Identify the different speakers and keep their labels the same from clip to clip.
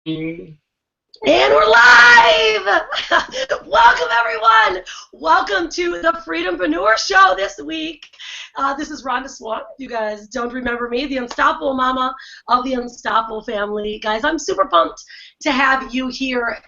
Speaker 1: Mm.
Speaker 2: And we're live! Welcome, everyone. Welcome to the Freedompreneur Show this week. This is Rhonda Swan. If you guys don't remember me, the unstoppable mama of the unstoppable family. Guys, I'm super pumped to have you here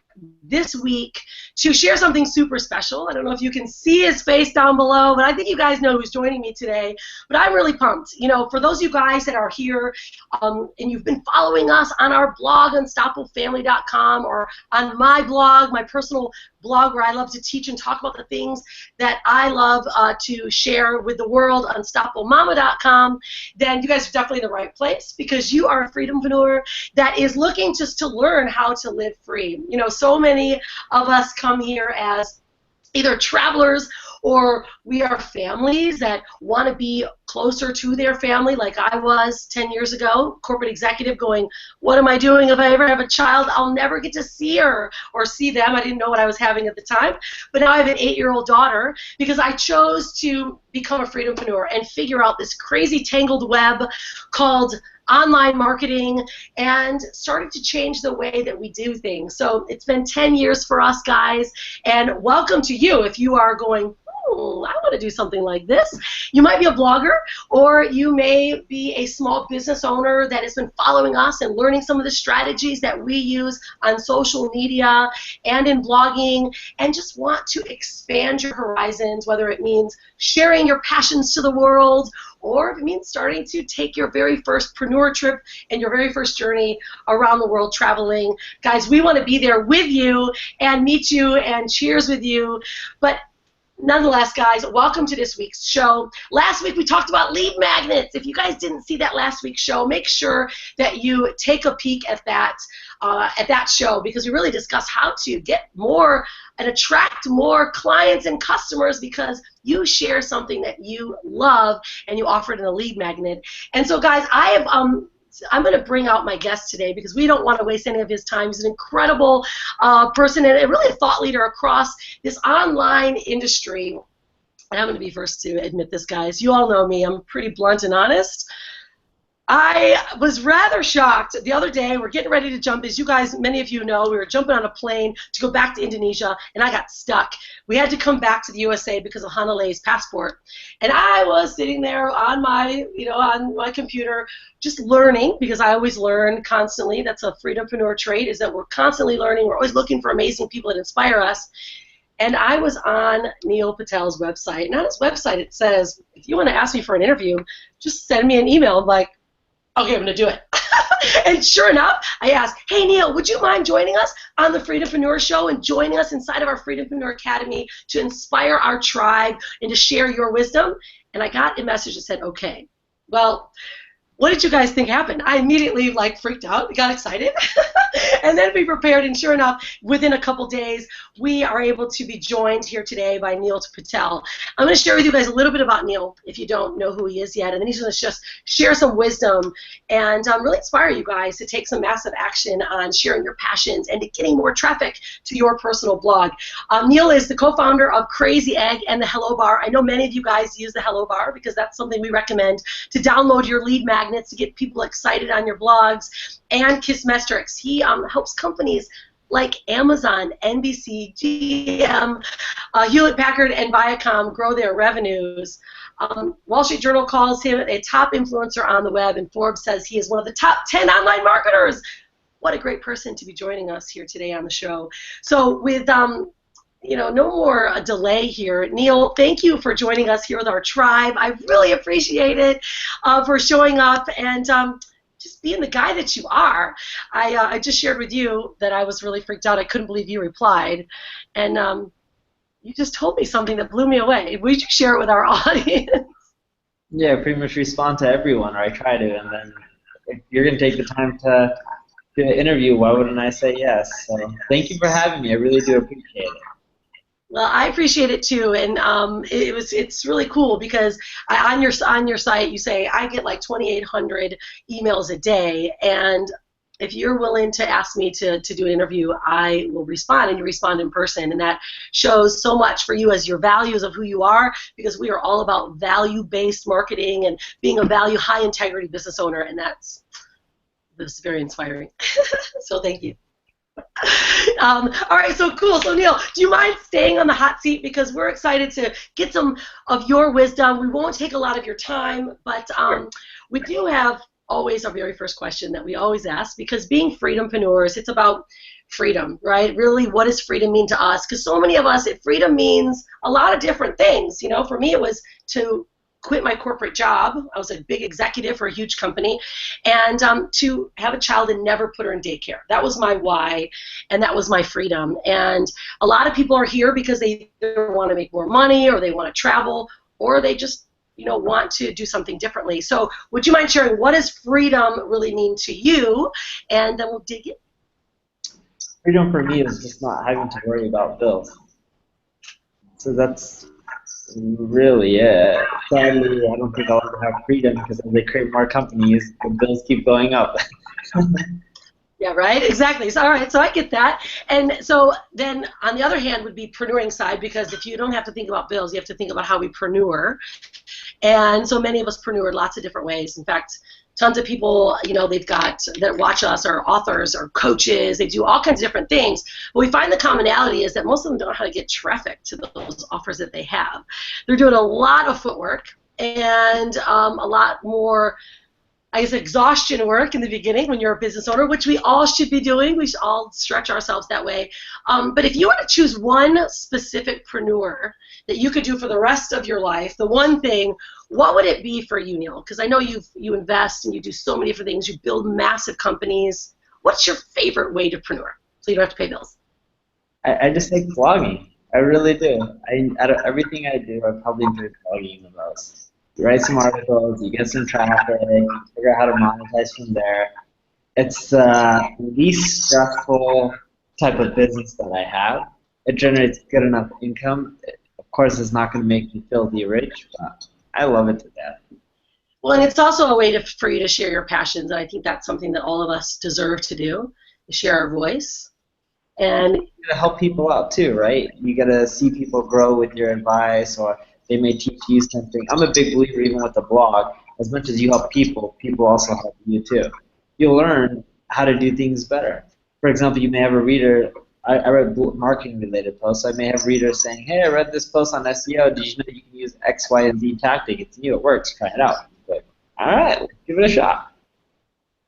Speaker 2: this week to share something super special. I don't know if you can see his face down below, but I think you guys know who's joining me today. But I'm really pumped. You know, for those of you guys that are here and you've been following us on our blog, unstoppablefamily.com, or on my blog, my personal blog where I love to teach and talk about the things that I love to share with the world, unstoppablemama.com, then you guys are definitely in the right place because you are a freedompreneur that is looking just to learn how to live free. You know, so many of us come here as either travelers or we are families that want to be closer to their family like I was 10 years ago, corporate executive going, what am I doing if I ever have a child? I'll never get to see her or see them. I didn't know what I was having at the time. But now I have an 8-year-old daughter because I chose to become a freedompreneur and figure out this crazy tangled web called online marketing and started to change the way that we do things. So it's been 10 years for us, guys, and welcome to you if you are going, I want to do something like this. You might be a blogger, or you may be a small business owner that has been following us and learning some of the strategies that we use on social media and in blogging, and just want to expand your horizons, whether it means sharing your passions to the world, or if it means starting to take your very first preneur trip and your very first journey around the world traveling. Guys, we want to be there with you and meet you and cheers with you. But nonetheless, guys, welcome to this week's show. Last week we talked about lead magnets. If you guys didn't see that last week's show, make sure that you take a peek at that show, because we really discussed how to get more and attract more clients and customers because you share something that you love and you offer it in a lead magnet. And so, guys, I'm going to bring out my guest today because we don't want to waste any of his time. He's an incredible person and really a thought leader across this online industry. And I'm going to be first to admit this, guys. You all know me. I'm pretty blunt and honest. I was rather shocked the other day. We're getting ready to jump. As you guys, many of you know, we were jumping on a plane to go back to Indonesia, and I got stuck. We had to come back to the USA because of Hanale's passport. And I was sitting there on my computer just learning, because I always learn constantly. That's a freedompreneur trait, is that we're constantly learning. We're always looking for amazing people that inspire us. And I was on Neil Patel's website. And on his website it says, if you want to ask me for an interview, just send me an email. I'm like, okay, I'm going to do it. And sure enough, I asked, hey, Neil, would you mind joining us on the Freedompreneur Show and joining us inside of our Freedompreneur Academy to inspire our tribe and to share your wisdom? And I got a message that said, okay. Well, what did you guys think happened? I immediately freaked out, got excited, and then we prepared, and sure enough, within a couple days, we are able to be joined here today by Neil Patel. I'm going to share with you guys a little bit about Neil if you don't know who he is yet, and then he's going to just share some wisdom and really inspire you guys to take some massive action on sharing your passions and to getting more traffic to your personal blog. Neil is the co-founder of Crazy Egg and the Hello Bar. I know many of you guys use the Hello Bar because that's something we recommend to download your lead magnets to get people excited on your blogs, and Kissmetrics. He helps companies like Amazon, NBC, GM, Hewlett-Packard, and Viacom grow their revenues. Wall Street Journal calls him a top influencer on the web, and Forbes says he is one of the top 10 online marketers. What a great person to be joining us here today on the show. So with no more delay here. Neil, thank you for joining us here with our tribe. I really appreciate it for showing up and just being the guy that you are. I just shared with you that I was really freaked out. I couldn't believe you replied. And you just told me something that blew me away. Would you share it with our audience?
Speaker 1: Yeah, pretty much respond to everyone, or I try to, and then if you're going to take the time to do an interview, why wouldn't I say yes? So thank you for having me. I really do appreciate it.
Speaker 2: Well, I appreciate it too, and it's really cool because on your site you say I get like 2,800 emails a day, and if you're willing to ask me to do an interview, I will respond, and you respond in person, and that shows so much for you as your values of who you are, because we are all about value-based marketing and being a value, high-integrity business owner, and that's very inspiring. So thank you. All right, so cool. So Neil, do you mind staying on the hot seat because we're excited to get some of your wisdom. We won't take a lot of your time, but we do have always our very first question that we always ask because being freedompreneurs, it's about freedom, right? Really, what does freedom mean to us? Because so many of us, freedom means a lot of different things. You know, for me, it was to quit my corporate job. I was a big executive for a huge company, and to have a child and never put her in daycare. That was my why, and that was my freedom. And a lot of people are here because they either want to make more money, or they want to travel, or they just want to do something differently. So would you mind sharing what does freedom really mean to you? And then we'll dig in.
Speaker 1: Freedom for me is just not having to worry about bills. So that's really it. Sadly, I don't think I'll ever have freedom because as they create more companies, the bills keep going up.
Speaker 2: Yeah, right? Exactly. So, all right, so I get that. And so then on the other hand would be preneuring side, because if you don't have to think about bills, you have to think about how we preneur. And so many of us preneur lots of different ways. In fact, tons of people, they've got that watch us are authors or coaches. They do all kinds of different things. But we find the commonality is that most of them don't know how to get traffic to those offers that they have. They're doing a lot of footwork and a lot more, I guess, exhaustion work in the beginning when you're a business owner, which we all should be doing. We should all stretch ourselves that way. But if you were to choose one specific preneur that you could do for the rest of your life, the one thing, what would it be for you, Neil? Because I know you invest and you do so many different things. You build massive companies. What's your favorite way to preneur so you don't have to pay bills?
Speaker 1: I just like blogging. I really do. Out of everything I do, I probably enjoy blogging the most. You write some articles, you get some traffic, you figure out how to monetize from there. It's the least stressful type of business that I have. It generates good enough income. Of course, it's not going to make me filthy rich, but I love it to death.
Speaker 2: Well, and it's also a way for you to share your passions, and I think that's something that all of us deserve to do, to share our voice. And
Speaker 1: you gotta help people out too, right? You gotta see people grow with your advice, or they may teach you something. I'm a big believer, even with the blog, as much as you help people, people also help you too. You'll learn how to do things better. For example, you may have a reader. I read marketing-related posts. So I may have readers saying, "Hey, I read this post on SEO. Did you know you can use X, Y, and Z tactic? It's new. It works. Try it out." Like, all right, let's give it a shot.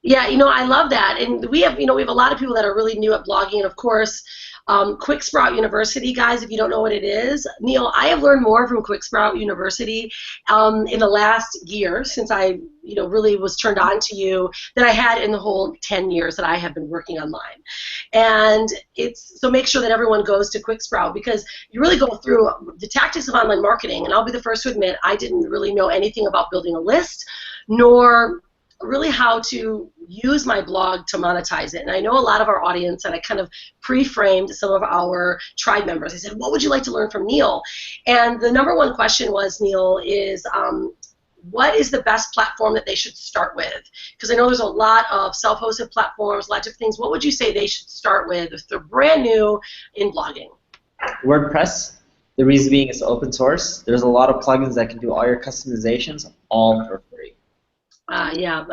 Speaker 2: Yeah, I love that, and we have a lot of people that are really new at blogging, and of course, Quick Sprout University, guys. If you don't know what it is, Neil, I have learned more from Quick Sprout University in the last year since I, really was turned on to you than I had in the whole 10 years that I have been working online. And so make sure that everyone goes to Quick Sprout because you really go through the tactics of online marketing. And I'll be the first to admit I didn't really know anything about building a list, nor really how to use my blog to monetize it. And I know a lot of our audience, and I kind of pre-framed some of our tribe members. I said, what would you like to learn from Neil? And the number one question was, Neil, is what is the best platform that they should start with? Because I know there's a lot of self-hosted platforms, a lot of different things. What would you say they should start with if they're brand new in blogging?
Speaker 1: WordPress. The reason being it's open source. There's a lot of plugins that can do all your customizations all for free.
Speaker 2: Yeah,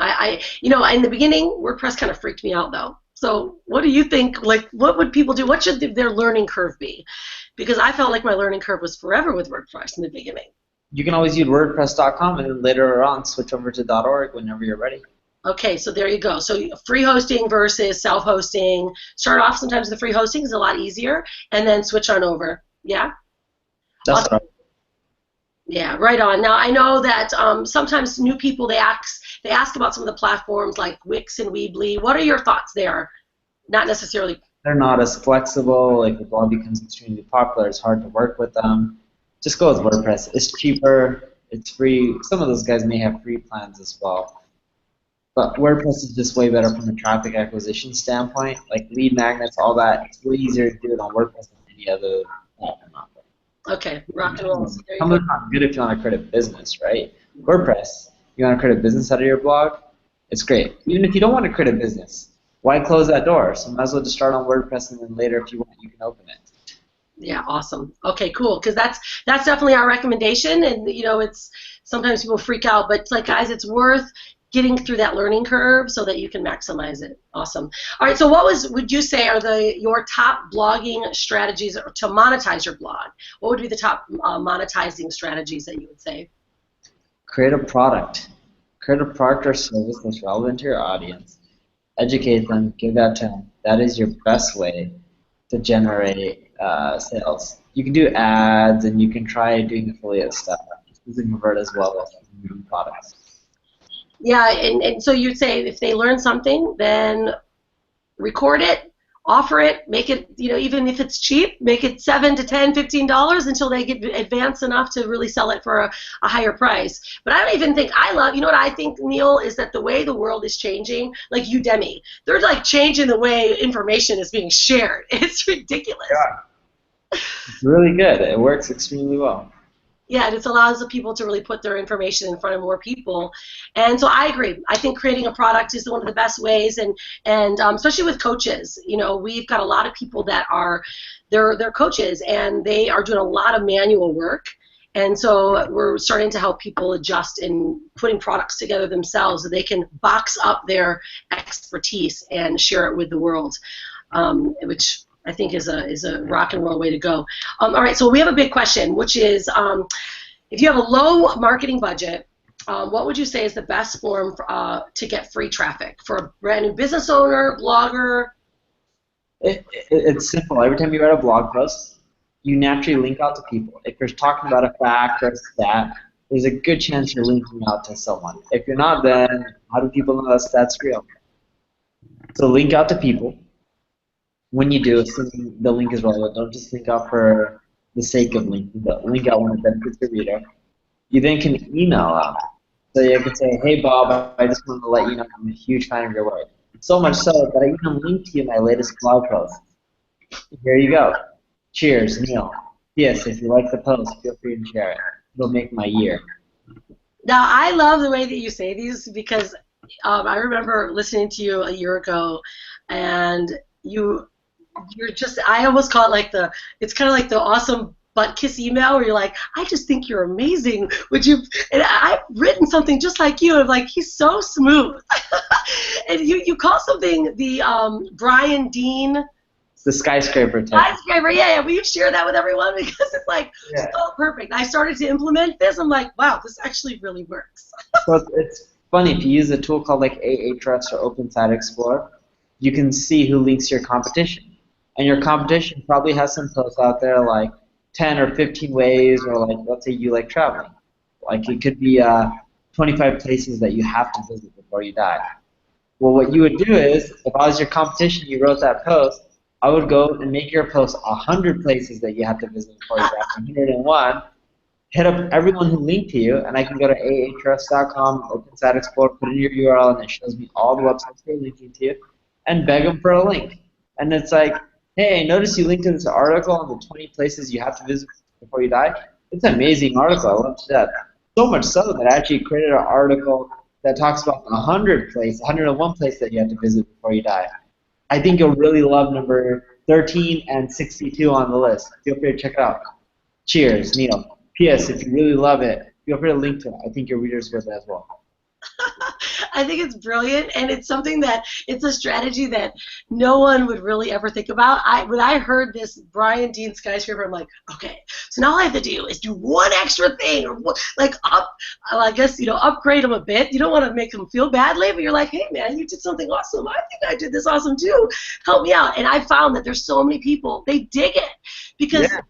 Speaker 2: in the beginning, WordPress kind of freaked me out, though. So what do you think, like, what would people do? What should their learning curve be? Because I felt like my learning curve was forever with WordPress in the beginning.
Speaker 1: You can always use WordPress.com and then later on switch over to .org whenever you're ready.
Speaker 2: Okay, so there you go. So free hosting versus self-hosting. Start off sometimes with the free hosting is a lot easier, and then switch on over. Yeah?
Speaker 1: That's right.
Speaker 2: Yeah, right on. Now I know that sometimes new people they ask about some of the platforms like Wix and Weebly. What are your thoughts there? Not necessarily.
Speaker 1: They're not as flexible. Like the blog becomes extremely popular, it's hard to work with them. Just go with WordPress. It's cheaper. It's free. Some of those guys may have free plans as well. But WordPress is just way better from a traffic acquisition standpoint. Like lead magnets, all that. It's way easier to do it on WordPress than any other platform out there.
Speaker 2: Okay, rock and roll.
Speaker 1: Tumblr's not good if you want to create a business, right? WordPress, you want to create a business out of your blog, it's great. Even if you don't want to create a business, why close that door? So might as well just start on WordPress and then later if you want, you can open it.
Speaker 2: Yeah, awesome. Okay, cool. Because that's definitely our recommendation, and it's sometimes people freak out, but it's like, guys, it's worth getting through that learning curve so that you can maximize it. Awesome. All right, so what would you say are your top blogging strategies to monetize your blog? What would be the top monetizing strategies that you would say?
Speaker 1: Create a product. Create a product or service that's relevant to your audience. Educate them, give that to them. That is your best way to generate sales. You can do ads, and you can try doing affiliate stuff. It doesn't convert as well as new products.
Speaker 2: Yeah, and so you'd say if they learn something, then record it, offer it, make it, even if it's cheap, make it $7 to $10, $15 until they get advanced enough to really sell it for a higher price. But I don't even think you know what I think, Neil, is that the way the world is changing, like Udemy, they're like changing the way information is being shared. It's ridiculous.
Speaker 1: Yeah. It's really good. It works extremely well.
Speaker 2: Yeah, and it allows the people to really put their information in front of more people. And so I agree. I think creating a product is one of the best ways, and especially with coaches. We've got a lot of people that they're coaches, and they are doing a lot of manual work. And so we're starting to help people adjust in putting products together themselves so they can box up their expertise and share it with the world, which I think is a rock and roll way to go. All right, so we have a big question, which is if you have a low marketing budget, what would you say is the best form to get free traffic for a brand new business owner, blogger?
Speaker 1: It's simple. Every time you write a blog post, you naturally link out to people. If you're talking about a fact or a stat, there's a good chance you're linking out to someone. If you're not, then how do people know that stat's real? So link out to people. When you do, assuming the link is relevant, don't just link out for the sake of linking, but link out when it benefits the reader. You then can email out. So you can say, hey Bob, I just wanted to let you know I'm a huge fan of your work. So much so that I even linked to you my latest blog post. Here you go. Cheers, Neil. Yes, if you like the post, feel free to share it. It'll make my year.
Speaker 2: Now, I love the way that you say these because I remember listening to you a year ago, and you're just, I almost call it it's kind of like the awesome butt kiss email where you're like, I just think you're amazing. And I've written something just like you, and like, he's so smooth. And you call something the Brian Dean.
Speaker 1: The skyscraper type.
Speaker 2: Skyscraper, yeah. Will you share that with everyone? Because it's like so perfect. I started to implement this. I'm like, wow, this actually really works.
Speaker 1: So it's funny, if you use a tool called like Ahrefs or Open Site Explorer, you can see who links your competition. And your competition probably has some posts out there like 10 or 15 ways, or like, let's say you like traveling. Like it could be 25 places that you have to visit before you die. Well, what you would do is, if I was your competition, you wrote that post, I would go and make your post 100 places that you have to visit before you die, 101, hit up everyone who linked to you, and I can go to ahrefs.com, Open Site Explorer, put in your URL, and it shows me all the websites they're linking to you, and beg them for a link. And it's like, hey, I noticed you linked to this article on the 20 places you have to visit before you die. It's an amazing article. I love that. So much so that I actually created an article that talks about the 101 place that you have to visit before you die. I think you'll really love number 13 and 62 on the list. Feel free to check it out. Cheers, Neil. P.S. If you really love it, feel free to link to it. I think your readers will as well.
Speaker 2: I think it's brilliant, and it's something that it's a strategy that no one would really ever think about. When I heard this Brian Dean skyscraper, I'm like, okay, so now all I have to do is do one extra thing, or upgrade them a bit. You don't want to make them feel badly, but you're like, hey man, you did something awesome. I think I did this awesome too. Help me out. And I found that there's so many people, they dig it because. Yeah.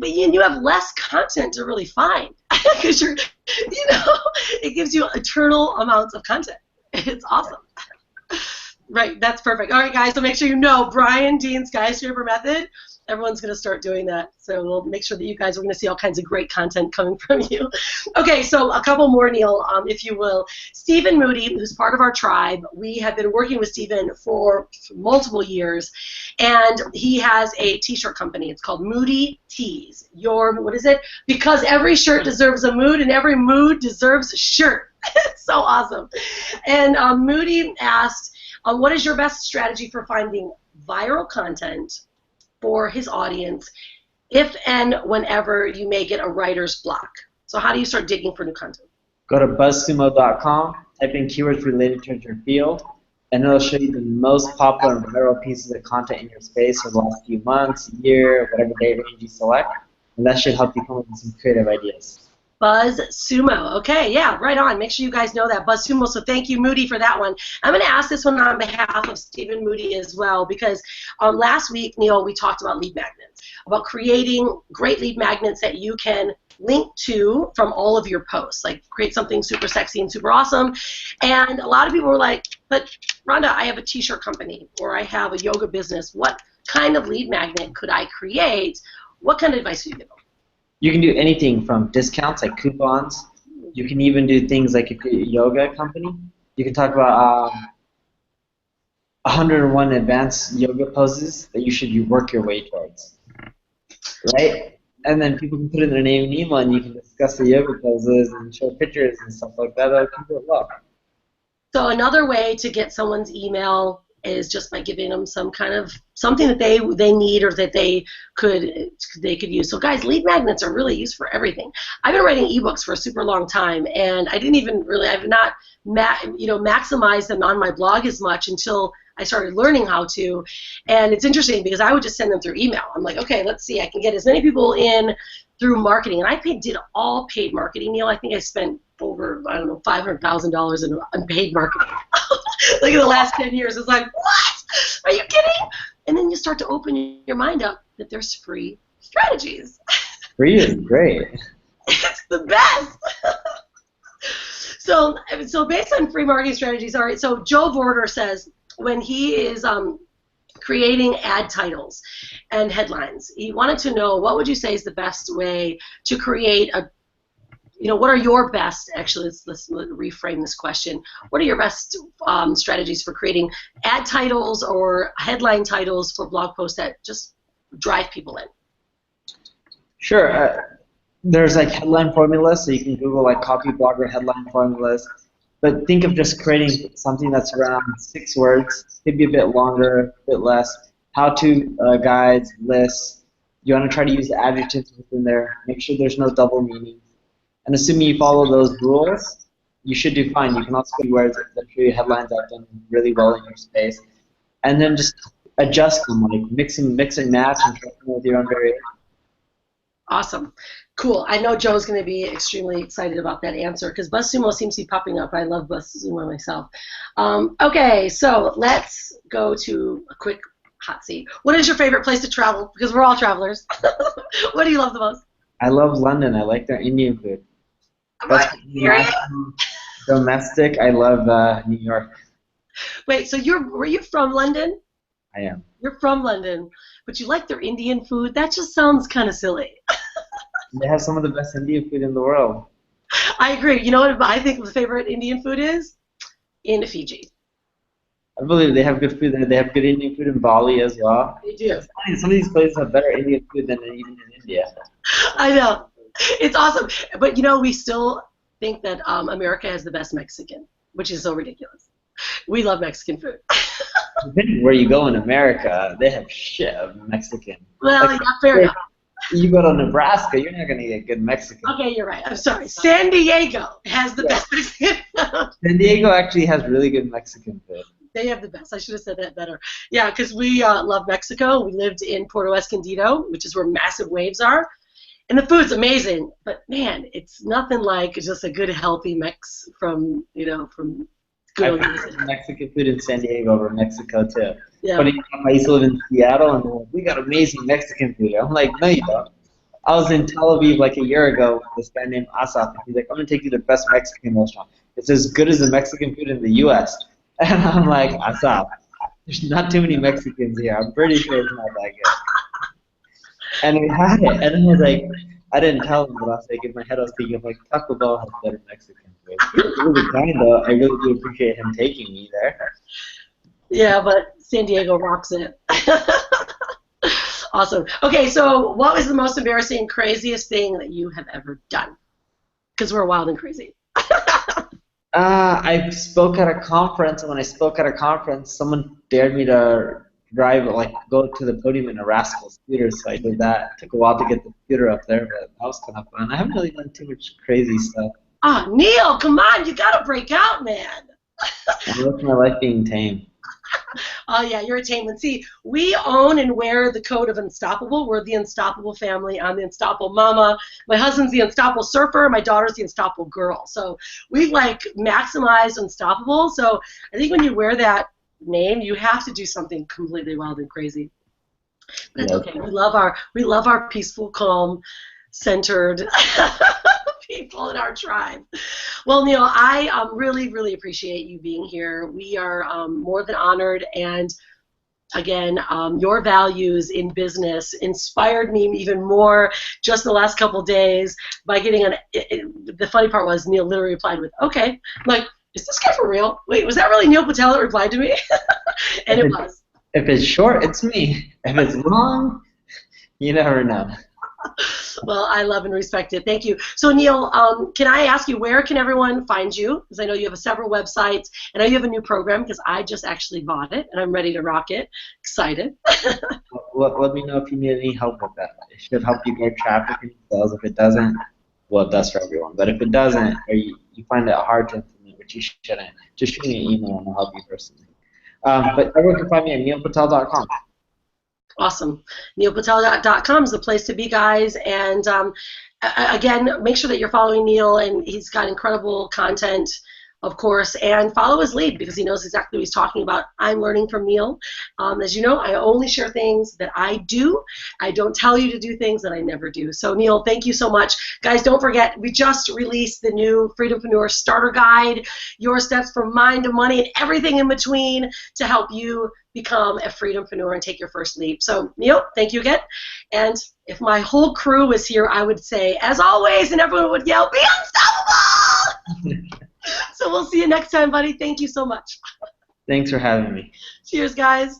Speaker 2: You have less content to really find because it gives you eternal amounts of content. It's awesome. Right, that's perfect. All right, guys, so make sure you know Brian Dean skyscraper method. Everyone's going to start doing that. So we'll make sure that you guys are going to see all kinds of great content coming from you. Okay, so a couple more, Neil, if you will. Stephen Moody, who's part of our tribe, we have been working with Stephen for multiple years, and he has a t-shirt company. It's called Moody Tees. What is it? Because every shirt deserves a mood, and every mood deserves a shirt. It's so awesome. And Moody asked, what is your best strategy for finding viral content for his audience if and whenever you may get a writer's block? So how do you start digging for new content?
Speaker 1: Go to buzzsumo.com, type in keywords related to your field, and it'll show you the most popular and viral pieces of content in your space for the last few months, year, whatever date range you select, and that should help you come up with some creative ideas.
Speaker 2: Buzz Sumo. Okay, yeah, right on. Make sure you guys know that. Buzz Sumo. So thank you, Moody, for that one. I'm going to ask this one on behalf of Stephen Moody as well, because last week, Neil, we talked about lead magnets, about creating great lead magnets that you can link to from all of your posts, like create something super sexy and super awesome. And a lot of people were like, but Rhonda, I have a t-shirt company or I have a yoga business. What kind of lead magnet could I create? What kind of advice would you give them?
Speaker 1: You can do anything from discounts like coupons. You can even do things like if you're a yoga company. You can talk about 101 advanced yoga poses that you should work your way towards, right? And then people can put in their name and email, and you can discuss the yoga poses and show pictures and stuff like that. That'll keep it low.
Speaker 2: So another way to get someone's email is just by giving them some kind of something that they need or that they could use. So guys, lead magnets are really used for everything. I've been writing ebooks for a super long time, and I've not maximized them on my blog as much until I started learning how to. And it's interesting because I would just send them through email. I'm like, okay, let's see, I can get as many people in through marketing. And I did all paid marketing, Neil. I think I spent over, I don't know, $500,000 in paid marketing. Look at the last 10 years. It's like, what? Are you kidding? And then you start to open your mind up that there's free strategies.
Speaker 1: Free is great.
Speaker 2: It's the best. So based on free marketing strategies, all right, so Joe Vorder says when he is creating ad titles and headlines, he wanted to know what would you say is the best way to create what are your best, actually, let's reframe this question. What are your best strategies for creating ad titles or headline titles for blog posts that just drive people in?
Speaker 1: Sure. There's like headline formulas, so you can Google like copy blogger headline formulas. But think of just creating something that's around 6 words, maybe a bit longer, a bit less. How-to guides, lists. You want to try to use adjectives within there. Make sure there's no double meaning. And assuming you follow those rules, you should do fine. You can also do words that show you headlines that have done really well in your space. And then just adjust them, like mix and match and try them with your own variation.
Speaker 2: Awesome. Cool. I know Joe's going to be extremely excited about that answer because BuzzSumo seems to be popping up. I love BuzzSumo myself. Okay, so let's go to a quick hot seat. What is your favorite place to travel? Because we're all travelers. What do you love the most?
Speaker 1: I love London. I like their Indian food. Domestic, I love New York.
Speaker 2: Wait, so were you from London?
Speaker 1: I am.
Speaker 2: You're from London, but you like their Indian food? That just sounds kind of silly.
Speaker 1: They have some of the best Indian food in the world.
Speaker 2: I agree. You know what I think the favorite Indian food is? In Fiji.
Speaker 1: I believe they have good food there. They have good Indian food in Bali as well.
Speaker 2: They do.
Speaker 1: Some of these places have better Indian food than even in India.
Speaker 2: I know. It's awesome. But, we still think that America has the best Mexican, which is so ridiculous. We love Mexican food.
Speaker 1: Depending where you go in America, they have shit of Mexican.
Speaker 2: Well, yeah, fair enough.
Speaker 1: You go to Nebraska, you're not going to get good Mexican.
Speaker 2: Okay, you're right. I'm sorry. San Diego has the best Mexican food.
Speaker 1: San Diego actually has really good Mexican food.
Speaker 2: They have the best. I should have said that better. Yeah, because we love Mexico. We lived in Puerto Escondido, which is where massive waves are. And the food's amazing. But, man, it's nothing like just a good, healthy mix from good
Speaker 1: I prefer Mexican food in San Diego over Mexico, too.
Speaker 2: Yeah.
Speaker 1: But I used to live in Seattle, and they're like, we got amazing Mexican food. I'm like, no, you don't. I was in Tel Aviv like a year ago with this guy named Asaf, and he's like, I'm going to take you to the best Mexican restaurant. It's as good as the Mexican food in the U.S. And I'm like, Asaf, there's not too many Mexicans here. I'm pretty sure it's not that good. And we had it, and then I was like, I didn't tell him, but I was like, in my head I was thinking, like, Taco Bell has better Mexican food. It was kind though. I really do appreciate him taking me there.
Speaker 2: Yeah, but San Diego rocks it. Awesome. Okay, so what was the most embarrassing, craziest thing that you have ever done? Because we're wild and crazy.
Speaker 1: I spoke at a conference, and when I spoke at a conference, someone dared me to go to the podium in a Rascal scooter, so I did that. It took a while to get the scooter up there, but that was kind of fun. I haven't really done too much crazy stuff.
Speaker 2: Oh, Neil, come on, you gotta break out, man.
Speaker 1: I love my life being tame.
Speaker 2: Oh, yeah, you're a tame one. See, we own and wear the code of Unstoppable. We're the Unstoppable family. I'm the Unstoppable mama. My husband's the Unstoppable surfer. My daughter's the Unstoppable girl. So we like maximize Unstoppable. So I think when you wear that name, you have to do something completely wild and crazy. But that's okay. We love our peaceful, calm, centered people in our tribe. Well, Neil, I really, really appreciate you being here. We are more than honored, and again, your values in business inspired me even more just the last couple days by getting the funny part was Neil literally replied with, okay. I'm like, is this guy for real? Wait, was that really Neil Patel that replied to me? And it was.
Speaker 1: If it's short, it's me. If it's long, you never know.
Speaker 2: Well, I love and respect it. Thank you. So, Neil, can I ask you, where can everyone find you? Because I know you have several websites, and I know you have a new program because I just actually bought it, and I'm ready to rock it. Excited.
Speaker 1: Let me know if you need any help with that. It should help you get traffic and sales. If it doesn't, well, that's for everyone. But if it doesn't, or you find it hard to implement, which you shouldn't, just shoot me an email and I'll help you personally. But everyone can find me at neilpatel.com.
Speaker 2: Awesome. NeilPatel.com is the place to be, guys. And again, make sure that you're following Neil, and he's got incredible content, of course, and follow his lead because he knows exactly what he's talking about. I'm learning from Neil. As you know, I only share things that I do. I don't tell you to do things that I never do. So, Neil, thank you so much. Guys, don't forget, we just released the new Freedompreneur Starter Guide, your steps from mind to money and everything in between to help you become a freedompreneur and take your first leap. So, Neil, thank you again. And if my whole crew was here, I would say, as always, and everyone would yell, be unstoppable! So we'll see you next time, buddy. Thank you so much.
Speaker 1: Thanks for having me.
Speaker 2: Cheers, guys.